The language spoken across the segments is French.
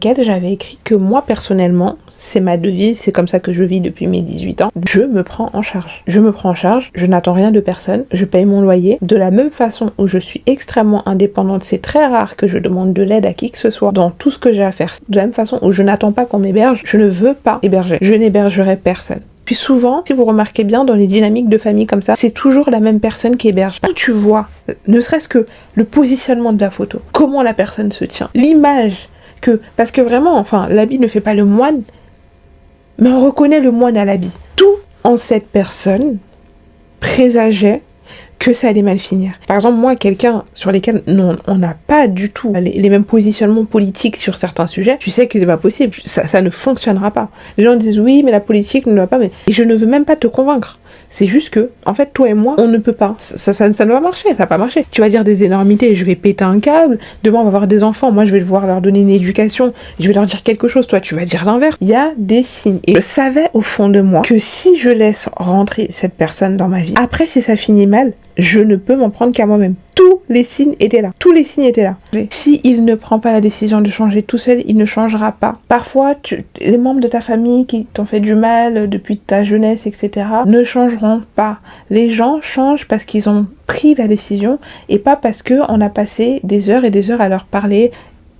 lesquelles j'avais écrit que moi personnellement, c'est ma devise, c'est comme ça que je vis depuis mes 18 ans, je me prends en charge. Je me prends en charge, je n'attends rien de personne, je paye mon loyer. De la même façon où je suis extrêmement indépendante, c'est très rare que je demande de l'aide à qui que ce soit dans tout ce que j'ai à faire. De la même façon où je n'attends pas qu'on m'héberge, je ne veux pas héberger. Je n'hébergerai personne. Puis souvent, si vous remarquez bien dans les dynamiques de famille comme ça, c'est toujours la même personne qui héberge. Quand tu vois, ne serait-ce que le positionnement de la photo, comment la personne se tient, l'image que... Parce que vraiment, enfin, l'habit ne fait pas le moine, mais on reconnaît le moine à l'habit. Tout en cette personne présageait que ça allait mal finir. Par exemple, moi, quelqu'un sur lesquels on n'a pas du tout les mêmes positionnements politiques sur certains sujets, tu sais que c'est pas possible, ça ne fonctionnera pas. Les gens disent oui, mais la politique ne va pas, mais et je ne veux même pas te convaincre. C'est juste que, en fait, toi et moi, on ne peut pas. Ça ne va marcher, ça va pas marcher. Tu vas dire des énormités, je vais péter un câble. Demain, on va avoir des enfants. Moi, je vais devoir leur donner une éducation. Je vais leur dire quelque chose. Toi, tu vas dire l'inverse. Il y a des signes. Et je savais au fond de moi que si je laisse rentrer cette personne dans ma vie, après, si ça finit mal, je ne peux m'en prendre qu'à moi-même. Tous les signes étaient là. Tous les signes étaient là. Si il ne prend pas la décision de changer tout seul, il ne changera pas. Parfois, les membres de ta famille qui t'ont fait du mal depuis ta jeunesse, etc., ne changeront pas. Les gens changent parce qu'ils ont pris la décision et pas parce qu'on a passé des heures et des heures à leur parler.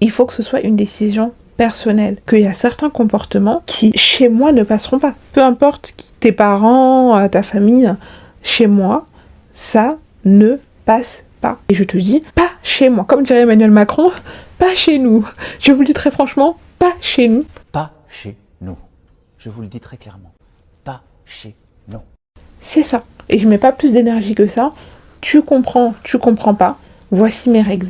Il faut que ce soit une décision personnelle. Qu'il y a certains comportements qui, chez moi, ne passeront pas. Peu importe tes parents, ta famille, chez moi, ça ne passe pas. Et je te dis, pas chez moi. Comme dirait Emmanuel Macron, pas chez nous. Je vous le dis très franchement, pas chez nous. Pas chez nous. Je vous le dis très clairement. Pas chez nous. C'est ça. Et je mets pas plus d'énergie que ça. Tu comprends pas. Voici mes règles.